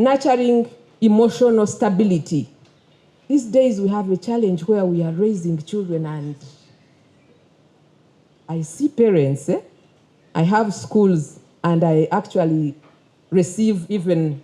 nurturing emotional stability. These days we have a challenge where we are raising children, and I see parents, I have schools, and I actually receive even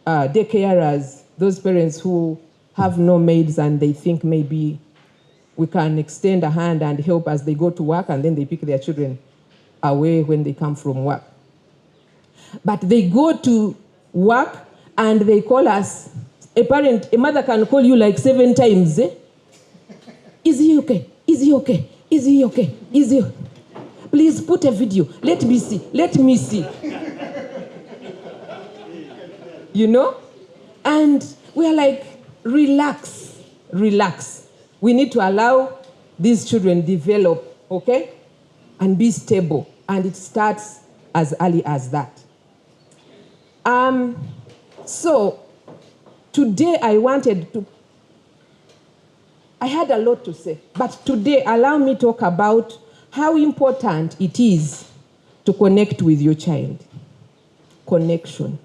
day carers, those parents who have no maids and they think maybe we can extend a hand and help as they go to work, and then they pick their children away when they come from work. But they go to work and they call us. A mother can call you like 7 times. Is he okay? Is he okay? Is he okay? Is he? Please put a video. Let me see. Let me see. You know? And we're like, relax, relax. We need to allow these children develop, okay? And be stable. And it starts as early as that. So today I had a lot to say, but today allow me to talk about how important it is to connect with your child. Connection.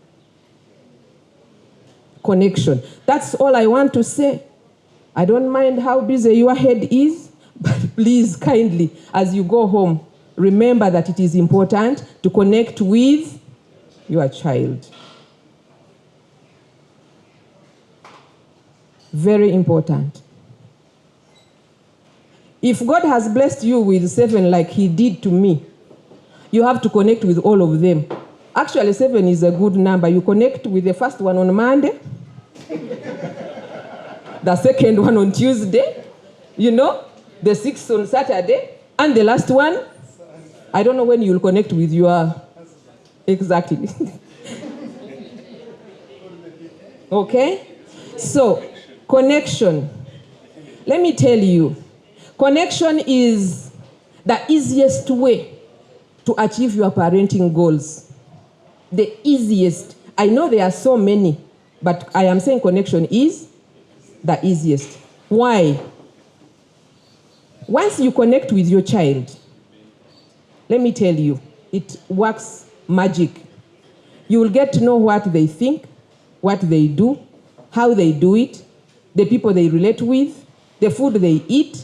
Connection. That's all I want to say. I don't mind how busy your head is, but please kindly, as you go home, remember that it is important to connect with your child. Very important. If God has blessed you with 7 like he did to me, you have to connect with all of them. Actually, 7 is a good number. You connect with the first one on Monday, the second one on Tuesday, you know, the 6th on Saturday, and the last one, I don't know when you'll connect with your... Exactly. Okay? So, connection. Let me tell you, connection is the easiest way to achieve your parenting goals. The easiest. I know there are so many, but I am saying connection is the easiest. Why? Once you connect with your child, let me tell you, it works magic. You will get to know what they think, what they do, how they do it, the people they relate with, the food they eat,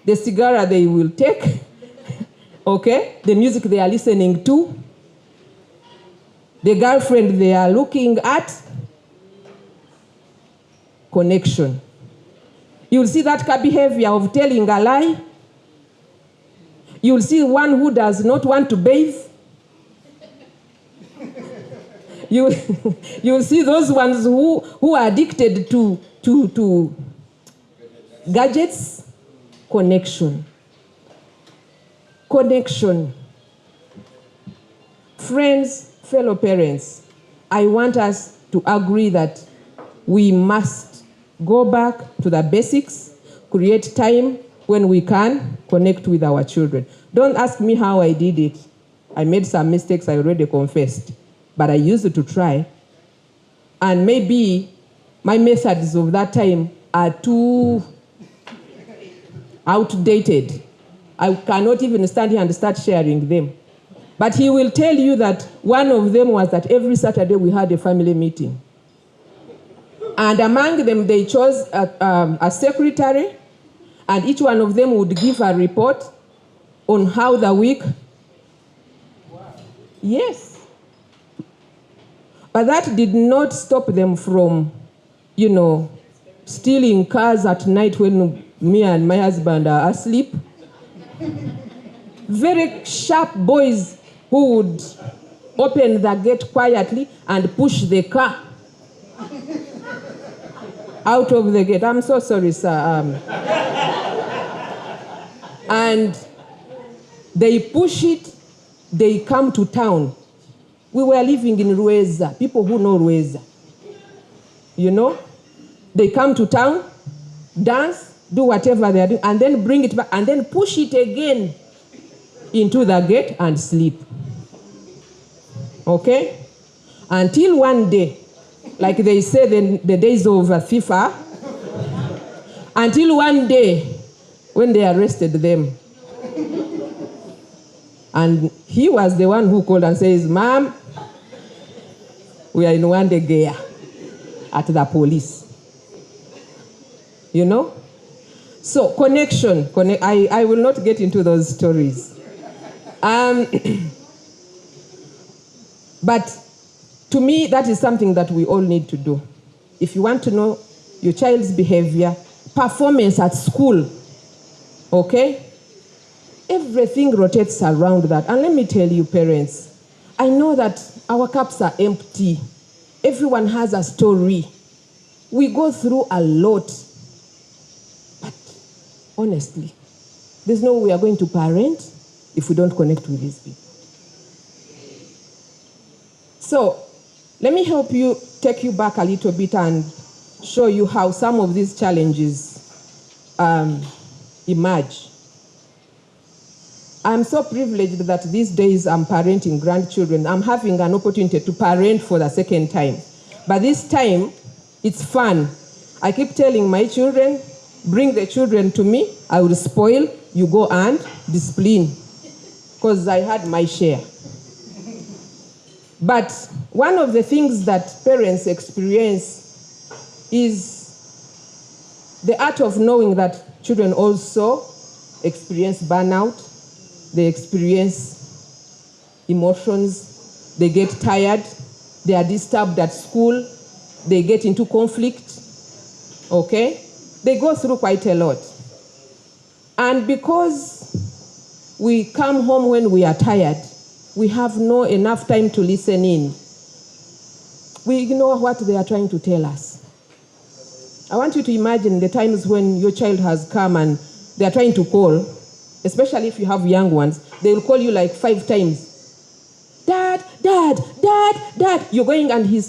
the cigar they will take, okay, the music they are listening to, the girlfriend they are looking at. Connection. You will see that behavior of telling a lie. You will see one who does not want to bathe. You will see those ones who are addicted to gadgets. Connection. Connection. Friends, fellow parents, I want us to agree that we must go back to the basics, create time when we can connect with our children. Don't ask me how I did it. I made some mistakes, I already confessed, but I used to try. And maybe my methods of that time are too outdated. I cannot even stand here and start sharing them. But he will tell you that one of them was that every Saturday we had a family meeting. And among them, they chose a secretary, and each one of them would give a report on how the week. Wow. Yes. But that did not stop them from, stealing cars at night when me and my husband are asleep. Very sharp boys who would open the gate quietly and push the car out of the gate. I'm so sorry, sir. And they push it, they come to town. We were living in Rueza, people who know Rueza. They come to town, dance, do whatever they are doing, and then bring it back, and then push it again into the gate and sleep. Okay? Until one day, like they say the days of FIFA, until one day when they arrested them. And he was the one who called and says, "Ma'am, we are in one day gear at the police. You know? So connection. I will not get into those stories. But to me, that is something that we all need to do. If you want to know your child's behavior, performance at school, okay? Everything rotates around that. And let me tell you, parents, I know that our cups are empty. Everyone has a story. We go through a lot. But honestly, there's no way we are going to parent if we don't connect with these people. So let me help you, take you back a little bit and show you how some of these challenges emerge. I'm so privileged that these days I'm parenting grandchildren. I'm having an opportunity to parent for the second time. But this time, it's fun. I keep telling my children, bring the children to me, I will spoil, you go and discipline. Because I had my share. But one of the things that parents experience is the art of knowing that children also experience burnout, they experience emotions, they get tired, they are disturbed at school, they get into conflict, okay? They go through quite a lot. And because we come home when we are tired, we have no enough time to listen in. We ignore what they are trying to tell us. I want you to imagine the times when your child has come and they are trying to call, especially if you have young ones, they will call you like 5 times. Dad, dad, dad, dad. You're going and you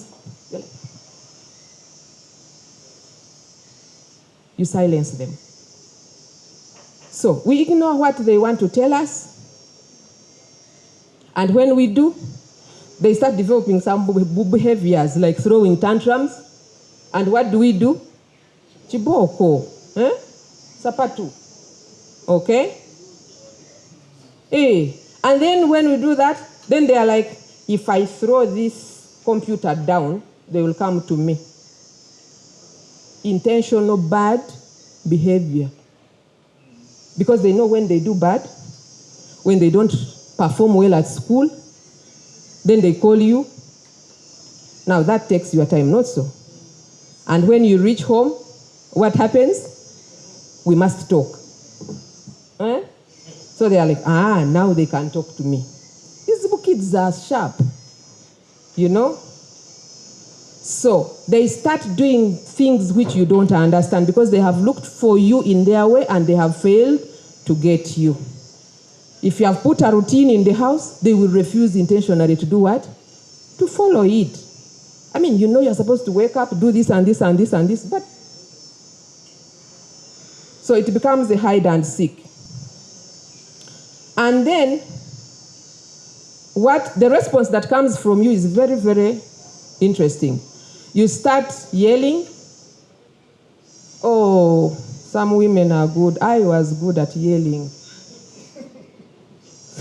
silence them. So we ignore what they want to tell us. And when we do, they start developing some behaviors like throwing tantrums. And what do? Chiboko. Sapatu. Okay? And then when we do that, then they are like, if I throw this computer down, they will come to me. Intentional bad behavior. Because they know when they do bad, when they don't perform well at school, then they call you. Now that takes your time, not so. And when you reach home, what happens? We must talk. So they are like, now they can talk to me. These kids are sharp, you know? So they start doing things which you don't understand because they have looked for you in their way and they have failed to get you. If you have put a routine in the house, they will refuse intentionally to do what? To follow it. I mean, you know you're supposed to wake up, do this and this and this and this, but... So it becomes a hide and seek. And then, the response that comes from you is very, very interesting. You start yelling. Oh, some women are good. I was good at yelling.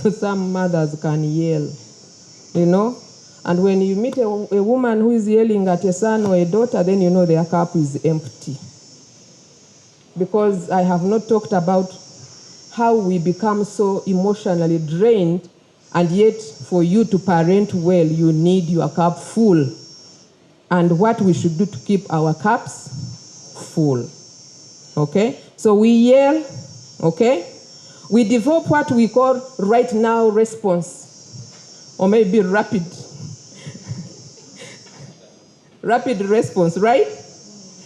Some mothers can yell, you know. And when you meet a woman who is yelling at a son or a daughter, then you know their cup is empty. Because I have not talked about how we become so emotionally drained, and yet for you to parent well, you need your cup full. And what we should do to keep our cups full. Okay? So we yell, okay? We develop what we call right now response, or maybe rapid response, right?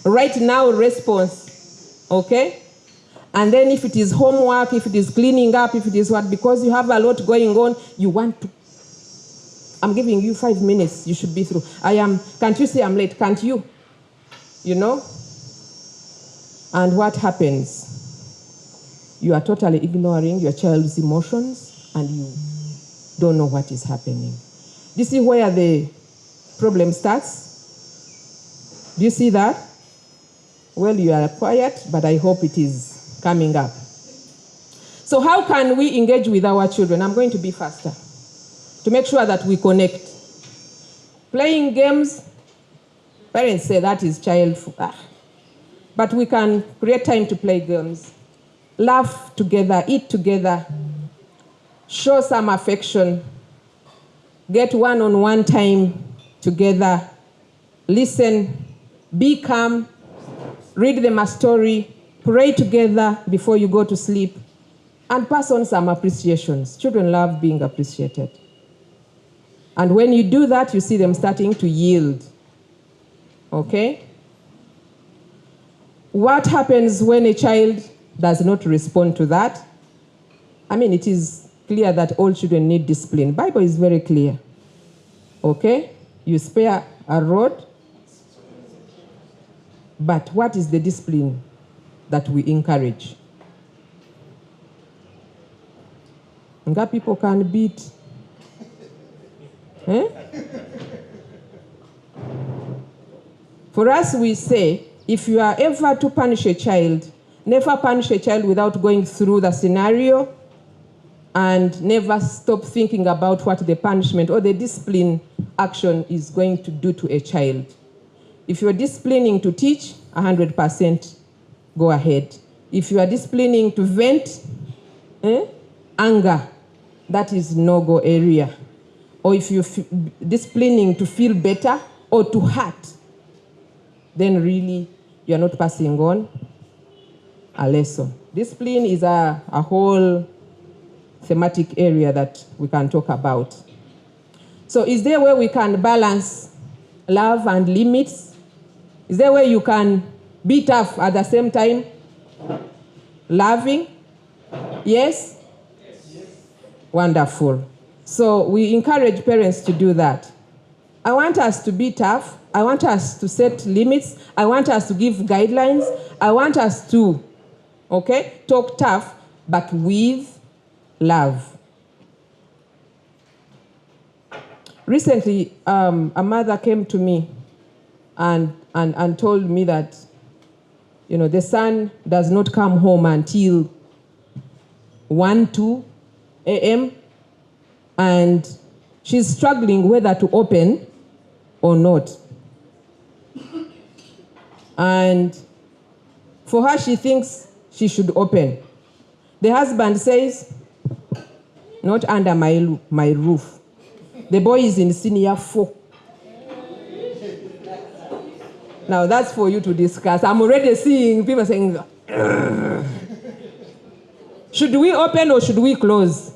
Right now response, okay? And then if it is homework, if it is cleaning up, if it is what, because you have a lot going on, you want to, I'm giving you 5 minutes, you should be through. Can't you say I'm late? Can't you? You know? And what happens? You are totally ignoring your child's emotions and you don't know what is happening. Do you see where the problem starts? Do you see that? Well, you are quiet, but I hope it is coming up. So how can we engage with our children? I'm going to be faster to make sure that we connect. Playing games, parents say that is child food. But we can create time to play games. Laugh together, eat together, show some affection, get one-on-one time together, listen, be calm, read them a story, pray together before you go to sleep, and pass on some appreciations. Children love being appreciated. And when you do that, you see them starting to yield. Okay? What happens when a child does not respond to that? I mean, it is clear that all children need discipline. Bible is very clear. Okay? You spare a rod, but what is the discipline that we encourage? Nga people can beat. For us, we say, if you are ever to punish a child, never punish a child without going through the scenario, and never stop thinking about what the punishment or the discipline action is going to do to a child. If you are disciplining to teach, 100% go ahead. If you are disciplining to vent, anger, that is no-go area. Or if you're disciplining to feel better or to hurt, then really you're not passing on a lesson. Discipline is a whole thematic area that we can talk about. So is there a way we can balance love and limits? Is there a way you can be tough at the same time loving? Yes? Yes. Wonderful. So we encourage parents to do that. I want us to be tough. I want us to set limits. I want us to give guidelines. I want us to, talk tough, but with love. Recently, a mother came to me and told me that, the son does not come home until 1, 2 a.m. and she's struggling whether to open or not. And for her, she thinks she should open. The husband says, not under my roof. The boy is in senior 4. Now that's for you to discuss. I'm already seeing people saying, ugh. Should we open or should we close?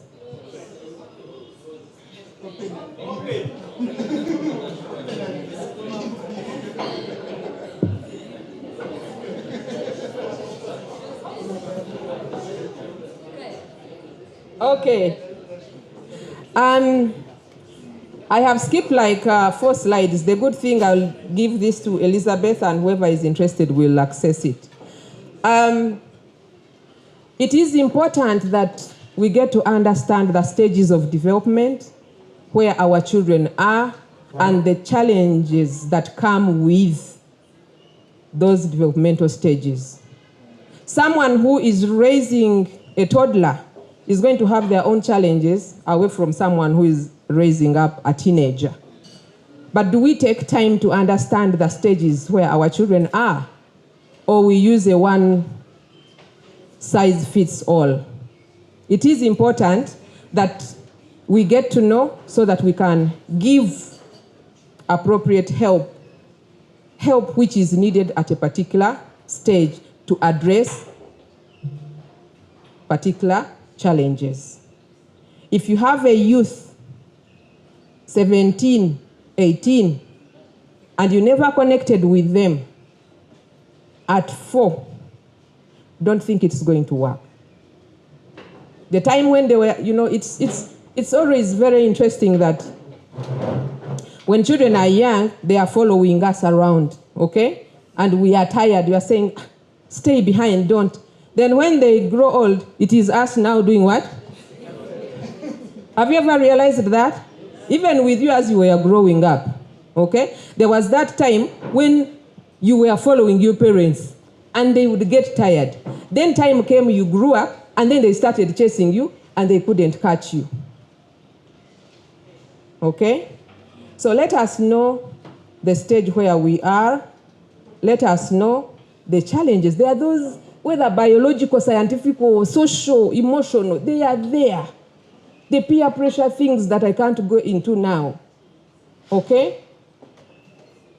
Okay. I have skipped like 4 slides. The good thing, I'll give this to Elizabeth, and whoever is interested will access it. It is important that we get to understand the stages of development, where our children are, and the challenges that come with those developmental stages. Someone who is raising a toddler is going to have their own challenges away from someone who is raising up a teenager. But do we take time to understand the stages where our children are? Or we use a one-size-fits-all? It is important that we get to know so that we can give appropriate help which is needed at a particular stage to address particular challenges. If you have a youth, 17, 18, and you never connected with them at 4, don't think it's going to work. The time when they were, it's always very interesting that when children are young, they are following us around, And we are tired. We are saying, stay behind, don't. Then when they grow old, it is us now doing what? Have you ever realized that? Even with you as you were growing up, There was that time when you were following your parents and they would get tired. Then time came, you grew up, and then they started chasing you and they couldn't catch you. So let us know the stage where we are. Let us know the challenges. There are those, whether biological, scientific, or social, emotional, they are there. The peer pressure things that I can't go into now. Okay?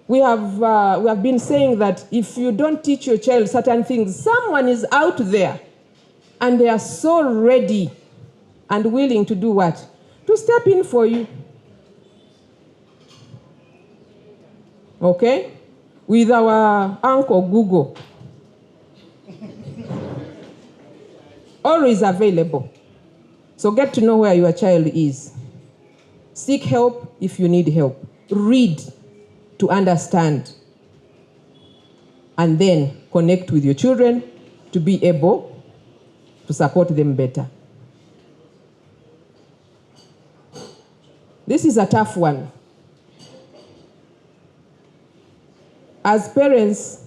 We have been saying that if you don't teach your child certain things, someone is out there and they are so ready and willing to do what? To step in for you. Okay? With our Uncle Google. Always available. So get to know where your child is. Seek help if you need help. Read to understand. And then connect with your children to be able to support them better. This is a tough one. As parents,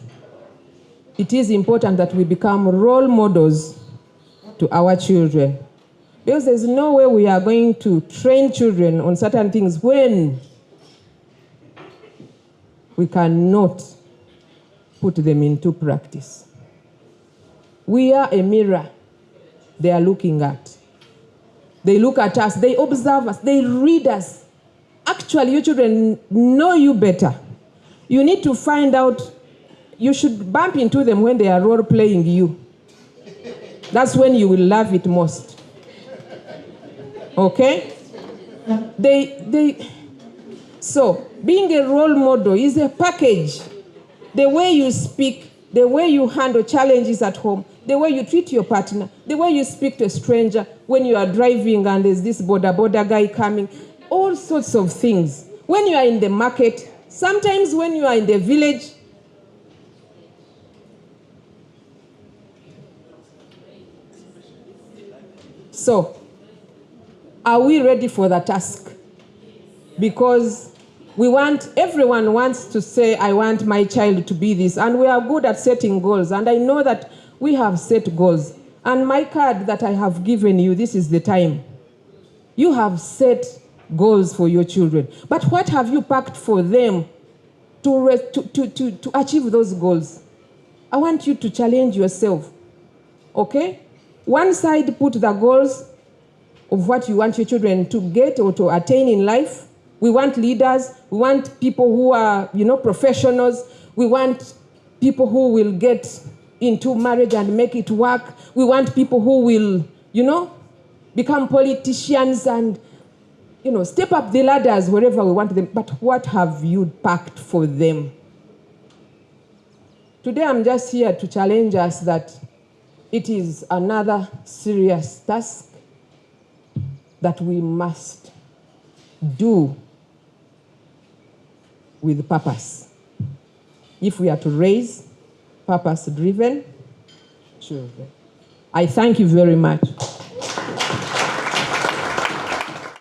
it is important that we become role models to our children. Because there's no way we are going to train children on certain things when we cannot put them into practice. We are a mirror they are looking at. They look at us, they observe us, they read us. Actually, your children know you better. You need to find out, you should bump into them when they are role-playing you. That's when you will love it most. Okay? So, being a role model is a package. The way you speak, the way you handle challenges at home, the way you treat your partner, the way you speak to a stranger when you are driving and there's this border guy coming, all sorts of things. When you are in the market, sometimes when you are in the village, so are we ready for the task? Because everyone wants to say, I want my child to be this. And we are good at setting goals. And I know that we have set goals. And my card that I have given you, this is the time. You have set goals for your children. But what have you packed for them to achieve those goals? I want you to challenge yourself. Okay? One side, put the goals of what you want your children to get or to attain in life. We want leaders. We want people who are, professionals. We want people who will get into marriage and make it work. We want people who will, become politicians and, step up the ladders wherever we want them. But what have you packed for them? Today I'm just here to challenge us that it is another serious task that we must do with purpose if we are to raise purpose-driven children. I thank you very much.